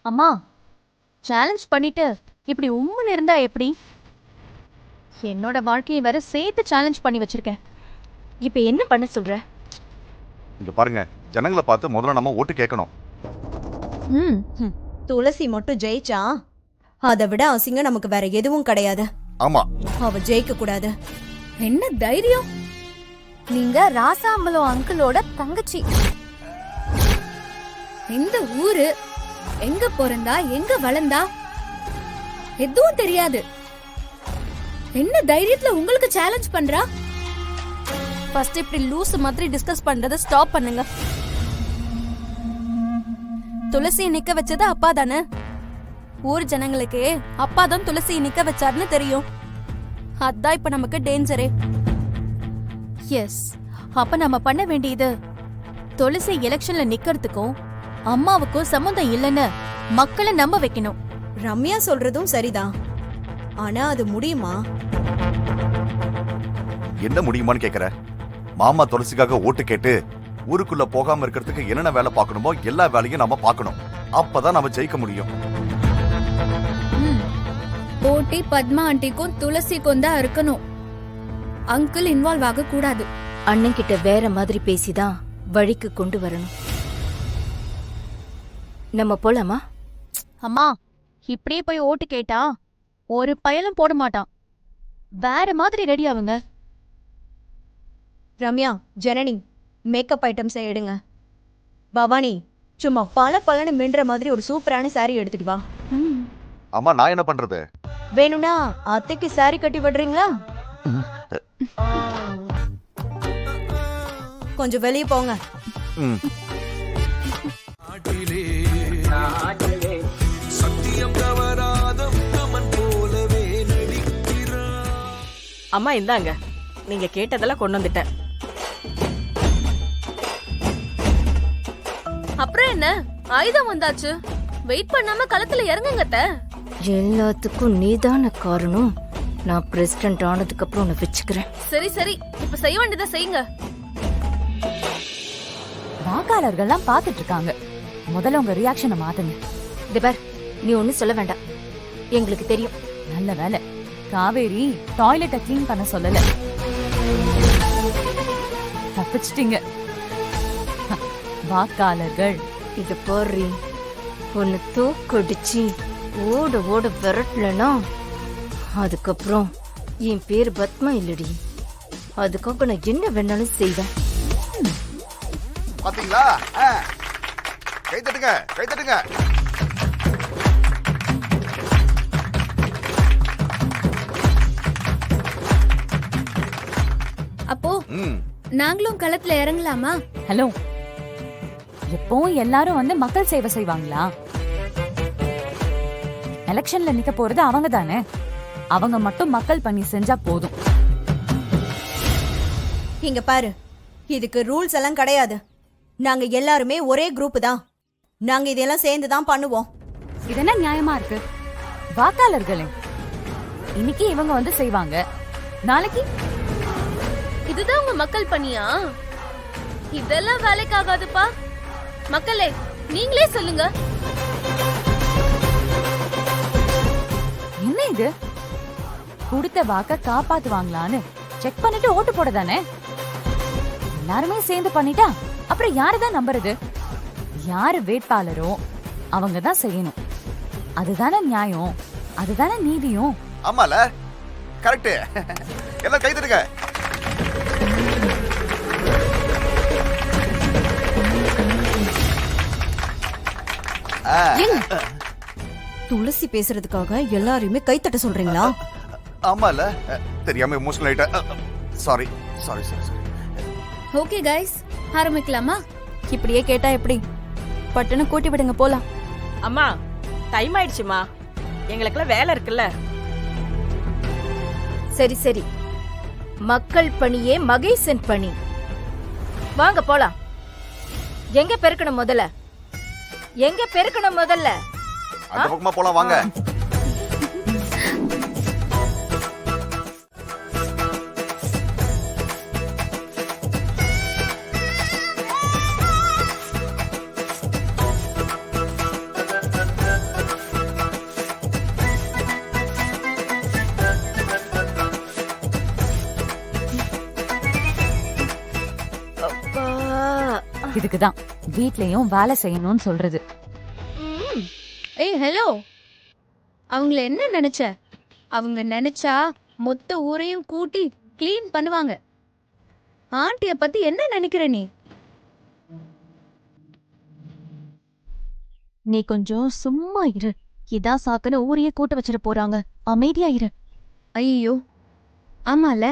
அம்மா, சேலஞ்ச் பண்ணிட்டு இப்படி உம்முன்னு இருந்தா எப்படி? என்னோட வாழ்க்கையை வேற சேர்த்து சேலஞ்ச் பண்ணி வச்சிருக்கேன். இப்ப என்ன பண்ண சொல்ற? இங்க பாருங்க, ஜனங்களை பார்த்து முதல்ல நம்ம ஓட்டு கேட்கணும். துளசி மட்டும் ஜெயிச்சா அதை விட அசிங்கம் நமக்கு வேற எதுவும் கிடையாது. ஆமா, அவ ஜெயிக்க கூடாது. என்ன தைரியம்? நீங்க ராசாம்பலம் அங்கிளோட தங்கச்சி. எந்த ஊரு, எங்க பிறந்தா, எங்க வளர்ந்தா எதுவும் தெரியாது. என்ன தைரியத்துல உங்களுக்கு சேலஞ்ச் பண்றா? ஃபர்ஸ்ட் இப்படி லூஸ் மாதிரி டிஸ்கஸ் பண்றத ஸ்டாப் பண்ணுங்க. துளசியை நிக்க வச்சது அப்பா தானே. ஊர் ஜனங்களுக்கு அப்பா தான் துளசியை நிக்க வச்சாருன்னு தெரியும். அதான் இப்ப நமக்கு டேஞ்சரே. எஸ், அப்ப நம்ம பண்ண வேண்டியது துளசி எலெக்ஷன்ல நிக்கிறதுக்கும் அம்மாவுக்கும் சம்மந்தம் இல்லைன்னு மக்களை நம்ப வைக்கணும். ரம்யா சொல்றதும் சரிதான், ஆனா அது முடியுமா? என்ன முடியுமான்னு கேக்குற? மாமா துளசிக்காக ஓட்டு கேட்டு ஊருக்குள்ள போகாம இருக்கிறதுக்கு என்னென்ன வேலை பார்க்கணுமோ எல்லா வேலையும் நம்ம பார்க்கணும். அப்பதான் நம்ம ஜெயிக்க முடியும். போட்டி பத்மா ஆண்டிக்கும் துளசிக்கும் தான் இருக்கணும். அங்கிள் இன்வால்வ் ஆக கூடாது. அண்ணன் கிட்ட வேற மாதிரி பேசிதான் வழிக்கு கொண்டு வரணும். நம்ம போலாமா? அம்மா, இப்படியே போய் ஓட்டு கேட்டா ஒரு பயலும் போட மாட்டான். வேற மாதிரி ரெடி ஆகுங்க. ரம்யா, ஜனனி, மேக்கப் ஐட்டம்ஸை எடுங்க. பவானி, சும்மா பல மின்ற மாதிரி ஒரு சூப்பரான சாரி எடுத்துட்டு வா. அம்மா, நான் என்ன பண்றது? வேணும்னா அத்தைக்கு சாரி கட்டி விடுறீங்களா? கொஞ்சம் வெளியே போங்க. அம்மா இந்தாங்க, நீங்க கேட்டதெல்லாம் கொண்டு வந்துட்டேன். அப்புறம் என்ன, ஆயுதம் வந்தாச்சு. வெயிட் பண்ணாம களத்துல இறங்குங்கட்ட. எல்லாத்துக்கும் நீதான காரணம். நான் பிரசிடென்ட் ஆனதுக்கு அப்புறம் உன்னை வச்சுக்கிறேன். சரி சரி, இப்ப செய்ய வேண்டியதை செய்யுங்க. வாக்காளர்கள்லாம் பாத்துட்டு இருக்காங்க. முதல்ல உங்க ரியாக்ஷனை மாத்துங்க. திபர், நீ ஒன்னும் சொல்ல வேண்டாம், எங்களுக்கு தெரியும். நல்ல வேலை, காவேரி டாய்லெட்டை கிளீன் பண்ண சொல்லல. தப்பிச்சிட்டீங்க. வாக்காளர்கள் இது போறி ஒன்னு தூக்கடிச்சு ஓட ஓட விரட்டலனா அதுக்கப்புறம் என் பேரு பத்மா இல்லடி. அதுக்காக நான் என்ன வேணாலும் செய்வேன். பாத்தீங்களா? கை தட்டுங்க, கை தட்டுங்க. அப்போ நாங்களும் களத்துல இறங்கலாமா? ஹலோ, எப்பவும் எல்லாரும் வந்து மக்கள் சேவை செய்வாங்களா? எலெக்ஷன்ல நிக்க போறது அவங்க தானே. அவங்க மட்டும் மக்கள் பண்ணி செஞ்சா போதும். இங்க பாரு, இதுக்கு ரூல்ஸ் எல்லாம் கிடையாது. நாங்க எல்லாருமே ஒரே குரூப் தான். நாங்க இதெல்லாம் சேர்ந்து தான் பண்ணுவோம். இது என்ன நியாயமா இருக்கு? வாக்காளர்களே, இன்னைக்கு இவங்க வந்து செய்வாங்க, நாளைக்கு இதுதான் உங்க மக்கள் பணியா? இதெல்லாம் வேலைக்கு ஆகாதுப்பா. மக்களே, நீங்களே சொல்லுங்க. என்ன இது? கொடுத்த வாக்க காப்பாத்துவாங்களான்னு செக் பண்ணிட்டு ஓட்டு போட தானே. எல்லாருமே சேர்ந்து பண்ணிட்டா அப்புறம் யாருதான் நம்புறது? யாரு வேட்பாளரோ அவங்க தான் செய்யணும். அதுதானே நியாயம், அதுதானே நீதியும். ஆமால, கரெக்ட். எல்லாம் கை தட்டுங்க. துளசி பேசுறதுக்காக எல்லாரையுமே கைத்தட்ட சொல்றீங்களா? ஆமால, தெரியாம எமோஷனல் ஆயிட்டேன். Sorry sorry sorry sorry. Okay guys, ஆரம்பிக்கலாமா? இப்படியே கேட்டா எப்படி? பட்டுன்னு கூட்டி விடுங்க, போலாம். அம்மா, டைம் ஆயிடுச்சுமா, எங்களுக்கெல்லாம் வேலை இருக்குல்ல. சரி சரி, மக்கள் பணியே மகேசன் பணி. வாங்க போலாம். எங்க பெருக்கணும் முதல்ல? எங்க பெருக்கணும் முதல்ல? அந்த பக்கமா போலாம், வாங்க. இதுக்குதான் வீட்லயும் வேலை செய்யணும்னு சொல்றது. ஏய் ஹலோ, அவங்கள என்ன நினைச்ச? அவங்க நினைச்சா மொத்த ஊரையும் கூட்டி க்ளீன் பண்ணுவாங்க. ஆண்டிய பத்தி என்ன நினைக்கிற நீ? நீ கொஞ்சம் சும்மா இரு. இதான் சாக்குன்னு ஊரையே கூட்ட வச்சிட போறாங்க. அமைதியா இரு. ஐயோ ஆமால.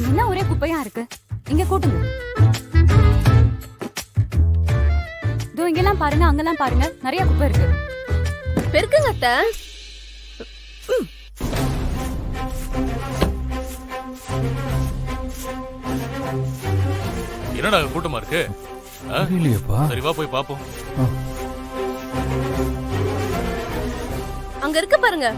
என்ன ஒரே குப்பையா இருக்கு, இங்க கூட்டுங்க. இதோ இங்கெல்லாம் பாருங்க, அங்கெல்லாம் பாருங்க, நிறைய குப்பை இருக்கு. பெருக்குங்க அத்தை. என்னடா கூட்டமா இருக்கு? சரி வா போய் பாப்போம். அங்க இருக்கு பாருங்க.